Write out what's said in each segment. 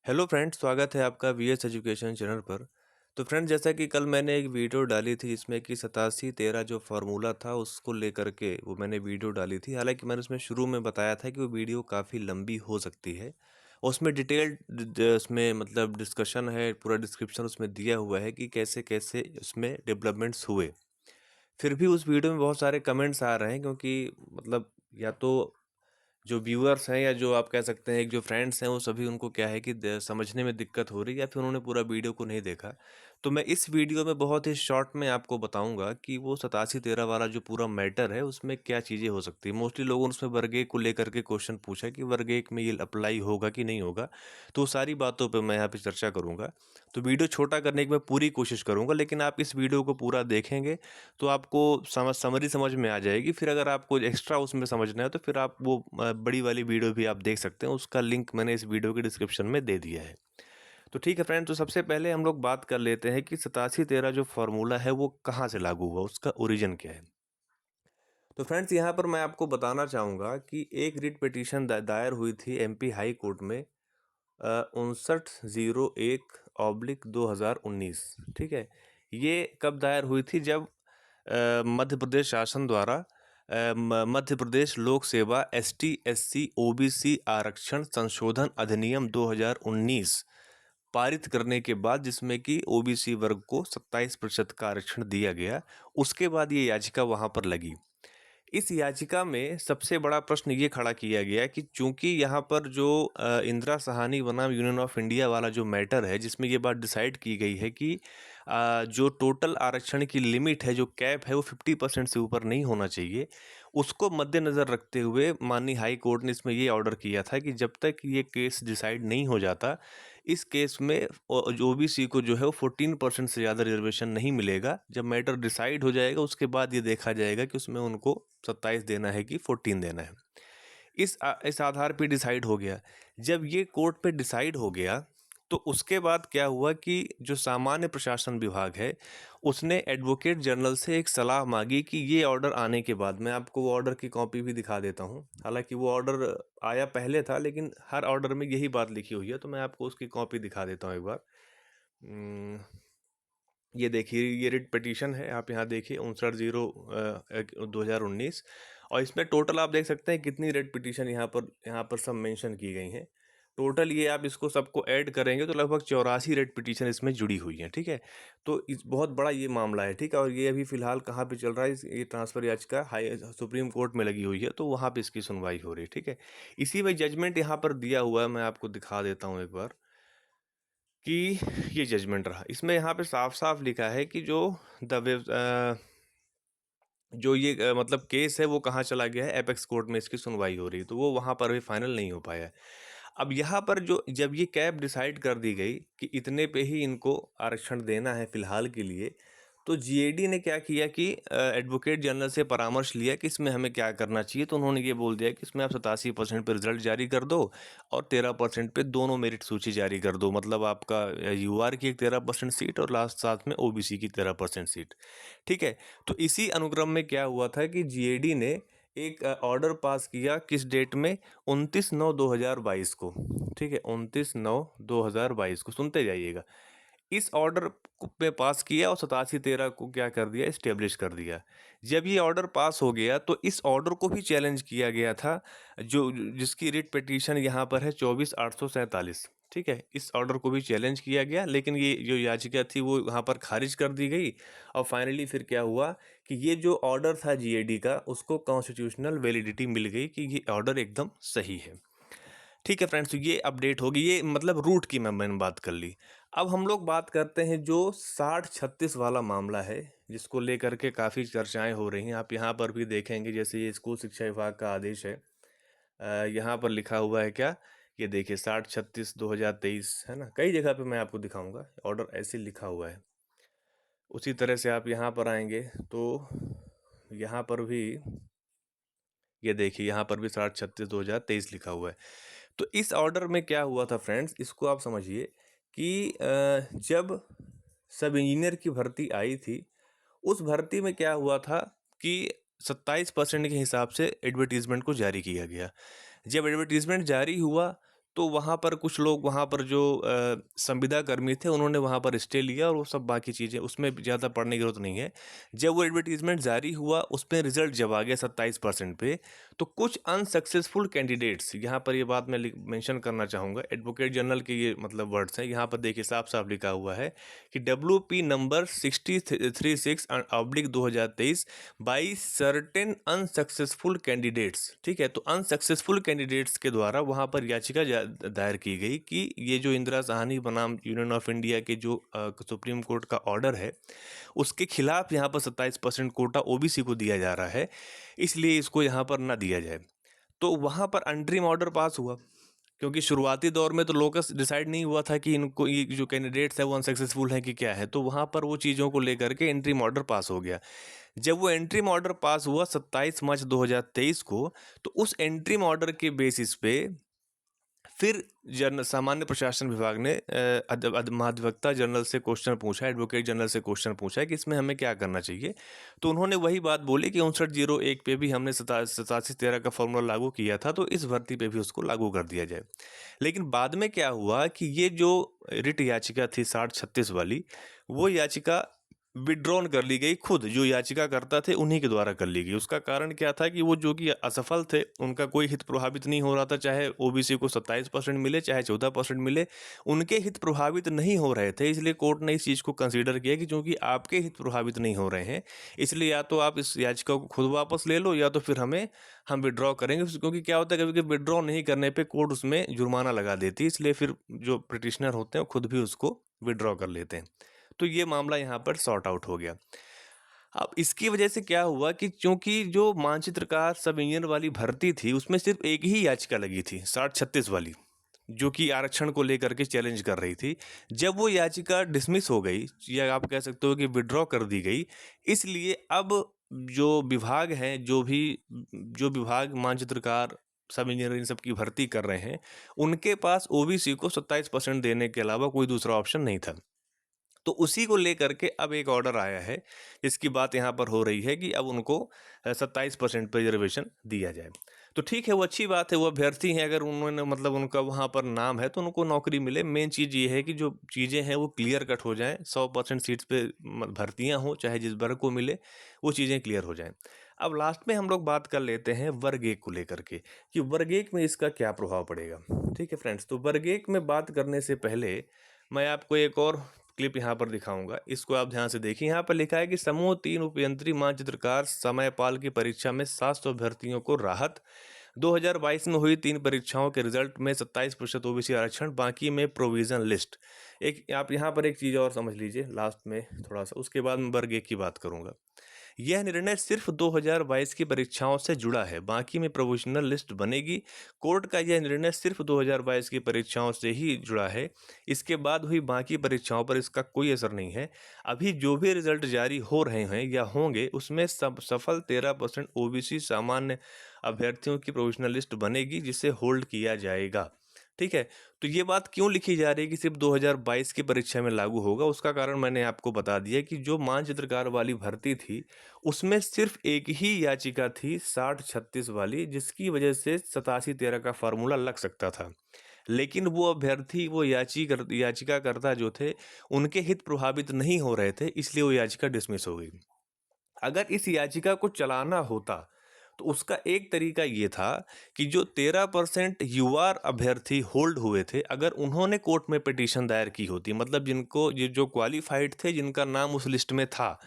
Hello friends, स्वागत है आपका वीएस एजुकेशन चैनल पर। तो फ्रेंड्स, जैसा कि कल मैंने एक वीडियो डाली थी जिसमें कि 87-13 जो फार्मूला था उसको लेकर के वो मैंने वीडियो डाली थी। हालांकि मैंने उसमें शुरू में बताया था कि वो वीडियो काफ़ी लंबी हो सकती है और उसमें डिटेल्ड उसमें मतलब डिस्कशन है, पूरा डिस्क्रिप्शन उसमें दिया हुआ है कि कैसे कैसे उसमें डेवलपमेंट्स हुए। फिर भी उस वीडियो में बहुत सारे कमेंट्स आ रहे हैं क्योंकि मतलब या तो जो व्यूअर्स हैं या जो आप कह सकते हैं एक जो फ्रेंड्स हैं वो सभी उनको क्या है कि समझने में दिक्कत हो रही है या फिर उन्होंने पूरा वीडियो को नहीं देखा। तो मैं इस वीडियो में बहुत ही शॉर्ट में आपको बताऊंगा कि वो 87-13 वाला जो पूरा मैटर है उसमें क्या चीज़ें हो सकती है। मोस्टली लोगों ने उसमें वर्ग एक को लेकर के क्वेश्चन पूछा कि वर्ग एक में ये अप्लाई होगा कि नहीं होगा। तो सारी बातों पर मैं यहाँ पे चर्चा करूँगा। तो वीडियो छोटा करने की मैं पूरी कोशिश करूँगा, लेकिन आप इस वीडियो को पूरा देखेंगे तो आपको समरी समझ में आ जाएगी। फिर अगर आपको एक्स्ट्रा उसमें समझना है तो फिर आप वो बड़ी वाली वीडियो भी आप देख सकते हैं, उसका लिंक मैंने इस वीडियो के डिस्क्रिप्शन में दे दिया है। तो ठीक है फ्रेंड, तो सबसे पहले हम लोग बात कर लेते हैं कि 87-13 जो फार्मूला है वो कहाँ से लागू हुआ, उसका ओरिजिन क्या है। तो फ्रेंड्स, यहाँ पर मैं आपको बताना चाहूँगा कि एक रिट पिटीशन दायर हुई थी एमपी हाई कोर्ट में 5901/2019। ठीक है, ये कब दायर हुई थी? जब मध्य प्रदेश शासन द्वारा मध्य प्रदेश लोक सेवा एसटी एससी ओबीसी आरक्षण संशोधन अधिनियम 2019 पारित करने के बाद, जिसमें कि ओबीसी वर्ग को 27% का आरक्षण दिया गया, उसके बाद ये याचिका वहां पर लगी। इस याचिका में सबसे बड़ा प्रश्न ये खड़ा किया गया कि चूंकि यहाँ पर जो इंदिरा साहनी बनाम यूनियन ऑफ इंडिया वाला जो मैटर है, जिसमें ये बात डिसाइड की गई है कि जो टोटल आरक्षण की लिमिट है, जो कैप है, वो 50% से ऊपर नहीं होना चाहिए। उसको मद्देनज़र रखते हुए माननीय हाई कोर्ट ने इसमें ये ऑर्डर किया था कि जब तक ये केस डिसाइड नहीं हो जाता, इस केस में ओबीसी को जो है वो 14% से ज़्यादा रिजर्वेशन नहीं मिलेगा। जब मैटर डिसाइड हो जाएगा उसके बाद ये देखा जाएगा कि उसमें उनको 27 देना है कि 14 देना है। इस आधार पे डिसाइड हो गया। जब ये कोर्ट पे डिसाइड हो गया तो उसके बाद क्या हुआ कि जो सामान्य प्रशासन विभाग है उसने एडवोकेट जनरल से एक सलाह मांगी कि ये ऑर्डर आने के बाद, मैं आपको वो ऑर्डर की कॉपी भी दिखा देता हूँ। हालांकि वो ऑर्डर आया पहले था लेकिन हर ऑर्डर में यही बात लिखी हुई है, तो मैं आपको उसकी कॉपी दिखा देता हूँ एक बार। ये देखिए, ये रिट पिटीशन है, आप यहाँ देखिए 59/0/2019, और इसमें टोटल आप देख सकते हैं कितनी रिट पिटीशन यहाँ पर सब मेंशन की गई हैं। टोटल ये आप इसको सबको ऐड करेंगे तो लगभग 84 रिट पिटीशन इसमें जुड़ी हुई हैं। ठीक है, तो इस बहुत बड़ा ये मामला है। ठीक है, और ये अभी फिलहाल कहाँ पे चल रहा है? ये ट्रांसफर याचिका हाई सुप्रीम कोर्ट में लगी हुई है, तो वहाँ पे इसकी सुनवाई हो रही है। ठीक है, इसी में जजमेंट यहाँ पर दिया हुआ है, मैं आपको दिखा देता हूँ एक बार कि ये जजमेंट रहा। इसमें यहाँ पे साफ साफ लिखा है कि जो ये मतलब केस है वो कहाँ चला गया है, एपेक्स कोर्ट में इसकी सुनवाई हो रही है, तो वो वहाँ पर अभी फाइनल नहीं हो पाया है। अब यहाँ पर जो जब ये कैप डिसाइड कर दी गई कि इतने पे ही इनको आरक्षण देना है फिलहाल के लिए, तो जीएडी ने क्या किया कि एडवोकेट जनरल से परामर्श लिया कि इसमें हमें क्या करना चाहिए। तो उन्होंने ये बोल दिया कि इसमें आप 87% पे रिजल्ट जारी कर दो और 13% पे दोनों मेरिट सूची जारी कर दो। मतलब आपका यूआर की एक 13% सीट और लास्ट साथ में ओबीसी की 13% सीट। ठीक है, तो इसी अनुक्रम में क्या हुआ था कि जीएडी ने एक ऑर्डर पास किया, किस डेट में? 29/9/2022 को। ठीक है, 29/9/2022 को, सुनते जाइएगा। इस ऑर्डर पे पास किया और 87-13 को क्या कर दिया? इस्टेब्लिश कर दिया। जब ये ऑर्डर पास हो गया तो इस ऑर्डर को भी चैलेंज किया गया था, जो जिसकी रिट पिटीशन यहाँ पर है 24/847। ठीक है, इस ऑर्डर को भी चैलेंज किया गया, लेकिन ये जो याचिका थी वो यहाँ पर खारिज कर दी गई। और फाइनली फिर क्या हुआ कि ये जो ऑर्डर था जीएडी का, उसको कॉन्स्टिट्यूशनल वैलिडिटी मिल गई कि ये ऑर्डर एकदम सही है। ठीक है फ्रेंड्स, तो ये अपडेट होगी, ये मतलब रूट की मैंने बात कर ली। अब हम लोग बात करते हैं जो 60-36 वाला मामला है, जिसको लेकर के काफ़ी चर्चाएं हो रही हैं। आप यहाँ पर भी देखेंगे, जैसे ये स्कूल शिक्षा विभाग का आदेश है, यहाँ पर लिखा हुआ है क्या? ये देखिए 60-36/2023 है ना, कई जगह पे मैं आपको दिखाऊंगा ऑर्डर ऐसे लिखा हुआ है। उसी तरह से आप यहाँ पर आएंगे तो यहाँ पर भी ये देखिए, यहाँ पर भी 60-36/2023 लिखा हुआ है। तो इस ऑर्डर में क्या हुआ था फ्रेंड्स, इसको आप समझिए कि जब सब इंजीनियर की भर्ती आई थी, उस भर्ती में क्या हुआ था कि 27% के हिसाब से एडवर्टीजमेंट को जारी किया गया। जब एडवर्टीजमेंट जारी हुआ तो वहाँ पर कुछ लोग, वहाँ पर जो संविदा कर्मी थे, उन्होंने वहाँ पर स्टे लिया और वो सब बाकी चीज़ें, उसमें ज़्यादा पढ़ने की ज़रूरत नहीं है। जब वो एडवर्टीज़मेंट जारी हुआ, उसमें रिजल्ट जब आ गया 27% पे, तो कुछ अनसक्सेसफुल कैंडिडेट्स, यहाँ पर ये बात मैं मेंशन करना चाहूँगा, एडवोकेट जनरल के ये मतलब वर्ड्स हैं, यहाँ पर देखिए साफ साफ लिखा हुआ है कि WP number 6036/2023 by certain unsuccessful candidates. ठीक है, तो अनसक्सेसफुल कैंडिडेट्स के द्वारा वहाँ पर याचिका दायर की गई कि ये जो इंदिरा साहनी बनाम यूनियन ऑफ इंडिया के जो सुप्रीम कोर्ट का ऑर्डर है, उसके खिलाफ यहाँ पर 27% कोटा OBC को दिया जा रहा है, इसलिए इसको यहाँ पर ना दिया जाए। तो वहाँ पर अंतरिम ऑर्डर पास हुआ, क्योंकि शुरुआती दौर में तो लोकस डिसाइड नहीं हुआ था कि इनको, ये जो कैंडिडेट्स है वो अनसक्सेसफुल हैं कि क्या है, तो वहाँ पर वो चीज़ों को लेकर के इंटरिम ऑर्डर पास हो गया। जब वो इंटरिम ऑर्डर पास हुआ 27 मार्च 2023 को, तो उस इंटरिम ऑर्डर के बेसिस पे फिर सामान्य प्रशासन विभाग ने महाधिवक्ता जनरल से क्वेश्चन पूछा, एडवोकेट जनरल से क्वेश्चन पूछा कि इसमें हमें क्या करना चाहिए। तो उन्होंने वही बात बोली कि 5901 पे भी हमने 8713 का फॉर्मूला लागू किया था, तो इस भर्ती पे भी उसको लागू कर दिया जाए। लेकिन बाद में क्या हुआ कि ये जो रिट याचिका थी 6036 वाली, वो याचिका विड्रॉन कर ली गई, खुद जो याचिकाकर्ता थे उन्हीं के द्वारा कर ली गई। उसका कारण क्या था कि वो जो कि असफल थे, उनका कोई हित प्रभावित नहीं हो रहा था, चाहे OBC को 27% मिले चाहे 14% मिले, उनके हित प्रभावित नहीं हो रहे थे। इसलिए कोर्ट ने इस चीज़ को कंसीडर किया कि चूंकि आपके हित प्रभावित नहीं हो रहे हैं, इसलिए या तो आप इस याचिका को खुद वापस ले लो, या तो फिर हम विड्रॉ करेंगे। क्योंकि क्या होता है, कभी कभी विड्रॉ नहीं करने पर कोर्ट उसमें जुर्माना लगा देती है, इसलिए फिर जो पिटिशनर होते हैं खुद भी उसको विड्रॉ कर लेते हैं। तो ये मामला यहाँ पर सॉर्ट आउट हो गया। अब इसकी वजह से क्या हुआ कि चूंकि जो मानचित्रकार सब इंजीनियर वाली भर्ती थी, उसमें सिर्फ एक ही याचिका लगी थी 6036 वाली, जो कि आरक्षण को लेकर के चैलेंज कर रही थी। जब वो याचिका डिसमिस हो गई, या आप कह सकते हो कि विड्रॉ कर दी गई, इसलिए अब जो विभाग हैं, जो विभाग मानचित्रकार सब इंजीनियर इन सब की भर्ती कर रहे हैं, उनके पास OBC को 27% देने के अलावा कोई दूसरा ऑप्शन नहीं था। तो उसी को लेकर के अब एक ऑर्डर आया है, जिसकी बात यहाँ पर हो रही है कि अब उनको 27% पे रिजर्वेशन दिया जाए। तो ठीक है, वो अच्छी बात है, वो अभ्यर्थी हैं, अगर उन्होंने मतलब उनका वहाँ पर नाम है तो उनको नौकरी मिले। मेन चीज़ ये है कि जो चीज़ें हैं वो क्लियर कट हो जाएँ, 100% सीट्स पे भर्तियाँ हों, चाहे जिस वर्ग को मिले, वो चीज़ें क्लियर हो जाएँ। अब लास्ट में हम लोग बात कर लेते हैं वर्ग 1 को लेकर के, कि वर्ग 1 में इसका क्या प्रभाव पड़ेगा। ठीक है फ्रेंड्स, तो वर्ग 1 में बात करने से पहले मैं आपको एक और क्लिप यहाँ पर दिखाऊंगा, इसको आप ध्यान से देखिए। यहाँ पर लिखा है कि समूह 3 उपयंत्री मानचित्रकार समयपाल की परीक्षा में 700 अभ्यर्थियों को राहत। 2022 में हुई 3 परीक्षाओं के रिजल्ट में 27% OBC आरक्षण, बाकी में प्रोविजन लिस्ट। एक आप यहाँ पर एक चीज़ और समझ लीजिए लास्ट में थोड़ा सा, उसके बाद मैं वर्ग 1 की बात करूँगा। यह निर्णय सिर्फ 2022 की परीक्षाओं से जुड़ा है, बाकी में प्रोविजनल लिस्ट बनेगी। कोर्ट का यह निर्णय सिर्फ 2022 की परीक्षाओं से ही जुड़ा है, इसके बाद हुई बाकी परीक्षाओं पर इसका कोई असर नहीं है। अभी जो भी रिजल्ट जारी हो रहे हैं या होंगे, उसमें सब सफल 13% OBC सामान्य अभ्यर्थियों की प्रोविजनल लिस्ट बनेगी, जिसे होल्ड किया जाएगा। ठीक है, तो ये बात क्यों लिखी जा रही है कि सिर्फ 2022 की परीक्षा में लागू होगा, उसका कारण मैंने आपको बता दिया कि जो मानचित्रकार वाली भर्ती थी, उसमें सिर्फ एक ही याचिका थी 6036 वाली, जिसकी वजह से 8713 का फार्मूला लग सकता था। लेकिन वो अभ्यर्थी, वो याचिकाकर्ता जो थे, उनके हित प्रभावित नहीं हो रहे थे, इसलिए वो याचिका डिसमिस हो गई। अगर इस याचिका को चलाना होता, तो उसका एक तरीका ये था कि जो 13% युवा अभ्यर्थी होल्ड हुए थे, अगर उन्होंने कोर्ट में पिटीशन दायर की होती, मतलब जिनको जो क्वालिफाइड थे, जिनका नाम उस लिस्ट में था,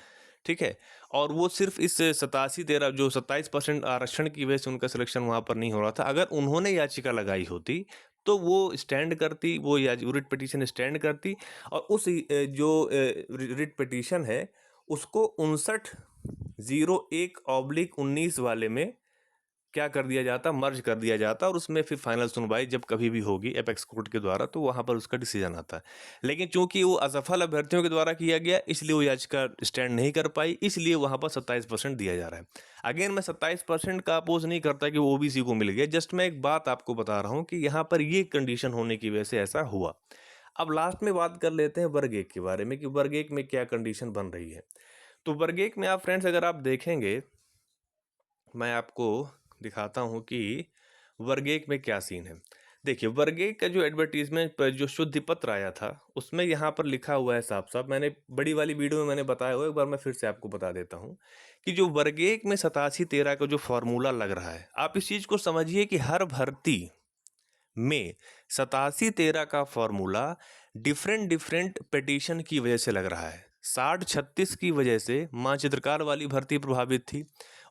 ठीक है, और वो सिर्फ इस 8713 जो 27% आरक्षण की वजह से उनका सिलेक्शन वहाँ पर नहीं हो रहा था, अगर उन्होंने याचिका लगाई होती, तो वो स्टैंड करती, वो रिट पिटीशन स्टैंड करती, और उस जो रिट पिटीशन है, उसको 5901/19 वाले में क्या कर दिया जाता, मर्ज कर दिया जाता, और उसमें फिर फाइनल सुनवाई जब कभी भी होगी एपेक्स कोर्ट के द्वारा, तो वहाँ पर उसका डिसीजन आता है। लेकिन चूंकि वो असफल अभ्यर्थियों के द्वारा किया गया, इसलिए वो याचिका स्टैंड नहीं कर पाई, इसलिए वहाँ पर 27% दिया जा रहा है। अगेन, मैं 27% का अपोज नहीं करता कि वो OBC को मिल गया, जस्ट मैं एक बात आपको बता रहा हूँ कि यहाँ पर ये कंडीशन होने की वजह से ऐसा हुआ। अब लास्ट में बात कर लेते हैं वर्ग 1 के बारे में, कि वर्ग 1 में क्या कंडीशन बन रही है। तो वर्ग 1 में आप फ्रेंड्स अगर आप देखेंगे, मैं आपको दिखाता हूं कि वर्ग 1 में क्या सीन है। देखिए, वर्ग 1 का जो एडवर्टाइज़मेंट पर जो शुद्धि पत्र आया था, उसमें यहाँ पर लिखा हुआ है साफ-साफ, मैंने बड़ी वाली वीडियो में मैंने बताया हुआ है, एक बार मैं फिर से आपको बता देता हूँ, कि जो वर्ग 1 में 87-13 का जो फ़ॉर्मूला लग रहा है, आप इस चीज़ को समझिए कि हर भर्ती में 87-13 का फॉर्मूला डिफरेंट डिफरेंट पिटीशन की वजह से लग रहा है। 60-36 की वजह से माँ चित्रकार वाली भर्ती प्रभावित थी।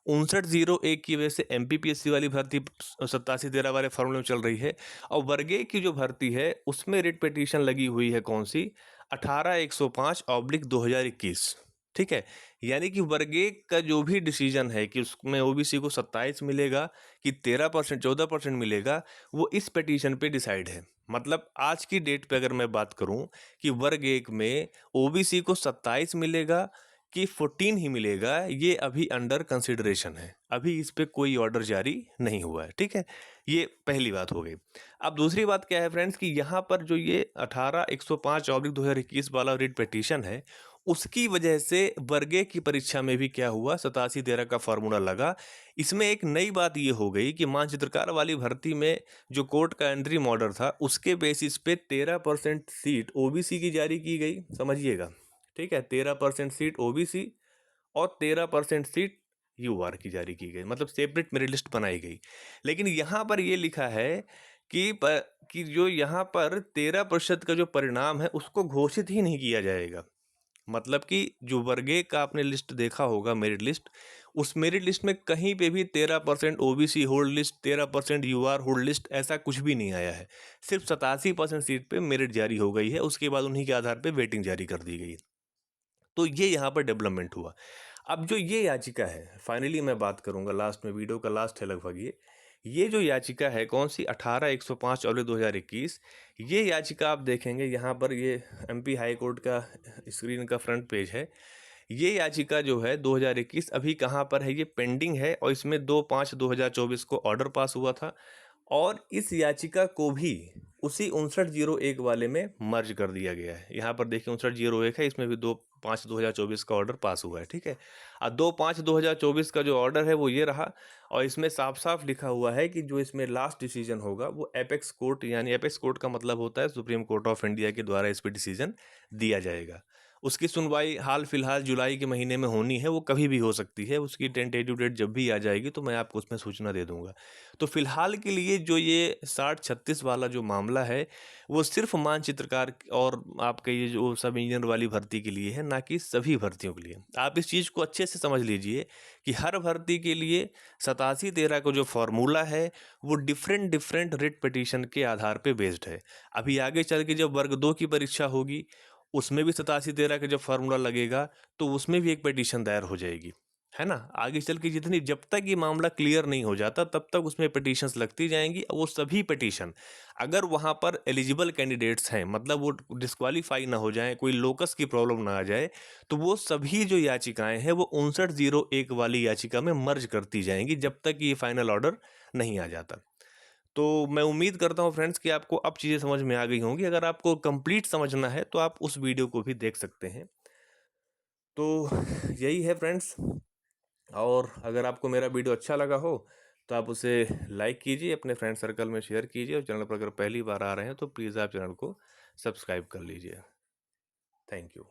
59-01 की वजह से एमपीपीएससी वाली भर्ती 87-13 वाले फॉर्मूले में चल रही है। और वर्ग ए की जो भर्ती है उसमें रिट पिटीशन लगी हुई है कौन सी, 18-105/2021। ठीक है, यानी कि वर्ग एक का जो भी डिसीजन है कि उसमें ओबीसी को 27 मिलेगा कि 13% 14% मिलेगा, वो इस पिटीशन पे डिसाइड है। मतलब आज की डेट पे अगर मैं बात करूं कि वर्ग एक में ओबीसी को 27 मिलेगा कि 14 ही मिलेगा, ये अभी अंडर कंसिडरेशन है। अभी इस पे कोई ऑर्डर जारी नहीं हुआ है। ठीक है, ये पहली बात हो गई। अब दूसरी बात क्या है फ्रेंड्स, कि यहाँ पर जो ये 18-105/2021 वाला रिट पिटीशन है, उसकी वजह से वर्ग ए की परीक्षा में भी क्या हुआ, 87-13 का फॉर्मूला लगा। इसमें एक नई बात ये हो गई कि मानचित्रकार वाली भर्ती में जो कोर्ट का एंट्री ऑर्डर था, उसके बेसिस पे 13% सीट ओबीसी की जारी की गई, समझिएगा। ठीक है, 13% सीट ओबीसी और 13% सीट यूआर की जारी की गई, मतलब सेपरेट मेरिट लिस्ट बनाई गई। लेकिन यहाँ पर ये लिखा है कि जो यहाँ पर 13% का जो परिणाम है उसको घोषित ही नहीं किया जाएगा। मतलब कि जो वर्ग ए का आपने लिस्ट देखा होगा, मेरिट लिस्ट, उस मेरिट लिस्ट में कहीं पे भी 13% OBC hold list, 13% UR hold list, ऐसा कुछ भी नहीं आया है। सिर्फ 87% सीट पे मेरिट जारी हो गई है, उसके बाद उन्हीं के आधार पे वेटिंग जारी कर दी गई। तो ये यहाँ पर डेवलपमेंट हुआ। अब जो ये याचिका है, फाइनली मैं बात करूँगा, लास्ट में वीडियो का लास्ट है लगभग ये जो याचिका है कौन सी, 18-105/2021, ये याचिका आप देखेंगे यहाँ पर, ये एमपी हाई कोर्ट का स्क्रीन का फ्रंट पेज है। ये याचिका जो है 2021 अभी कहाँ पर है, ये पेंडिंग है, और इसमें 2/5/2024 को ऑर्डर पास हुआ था। और इस याचिका को भी उसी 5901 वाले में मर्ज कर दिया गया है। यहाँ पर देखिए 5901 है, इसमें भी 2/5/2024 का ऑर्डर पास हुआ है। ठीक है, और 2/5/2024 का जो ऑर्डर है वो ये रहा, और इसमें साफ साफ लिखा हुआ है कि जो इसमें लास्ट डिसीजन होगा वो एपेक्स कोर्ट, यानी एपेक्स कोर्ट का मतलब होता है सुप्रीम कोर्ट ऑफ इंडिया के द्वारा इस पर डिसीजन दिया जाएगा। उसकी सुनवाई हाल फिलहाल जुलाई के महीने में होनी है, वो कभी भी हो सकती है, उसकी टेंटेटिव डेट जब भी आ जाएगी तो मैं आपको उसमें सूचना दे दूंगा। तो फिलहाल के लिए जो ये 60-36 वाला जो मामला है, वो सिर्फ मानचित्रकार और आपके ये जो सब इंजीनियर वाली भर्ती के लिए है, ना कि सभी भर्तियों के लिए। आप इस चीज़ को अच्छे से समझ लीजिए कि हर भर्ती के लिए 87-13 का जो फॉर्मूला है वो डिफरेंट डिफरेंट रिट पिटीशन के आधार पे बेस्ड है। अभी आगे चल के जब वर्ग 2 की परीक्षा होगी, उसमें भी 87-13 का जब फार्मूला लगेगा, तो उसमें भी एक पिटीशन दायर हो जाएगी, है ना। आगे चल के जितनी, जब तक ये मामला क्लियर नहीं हो जाता तब तक उसमें पिटीशंस लगती जाएंगी। वो सभी पिटीशन, अगर वहाँ पर एलिजिबल कैंडिडेट्स हैं, मतलब वो डिस्क्वालीफाई ना हो जाए, कोई लोकस की प्रॉब्लम ना आ जाए, तो वो सभी जो याचिकाएं हैं वो 5901 वाली याचिका में मर्ज करती जाएंगी, जब तक ये फाइनल ऑर्डर नहीं आ जाता। तो मैं उम्मीद करता हूँ फ्रेंड्स कि आपको अब चीज़ें समझ में आ गई होंगी। अगर आपको कंप्लीट समझना है तो आप उस वीडियो को भी देख सकते हैं। तो यही है फ्रेंड्स। और अगर आपको मेरा वीडियो अच्छा लगा हो तो आप उसे लाइक कीजिए, अपने फ्रेंड सर्कल में शेयर कीजिए, और चैनल पर अगर पहली बार आ रहे हैं तो प्लीज़ आप चैनल को सब्सक्राइब कर लीजिए। Thank you.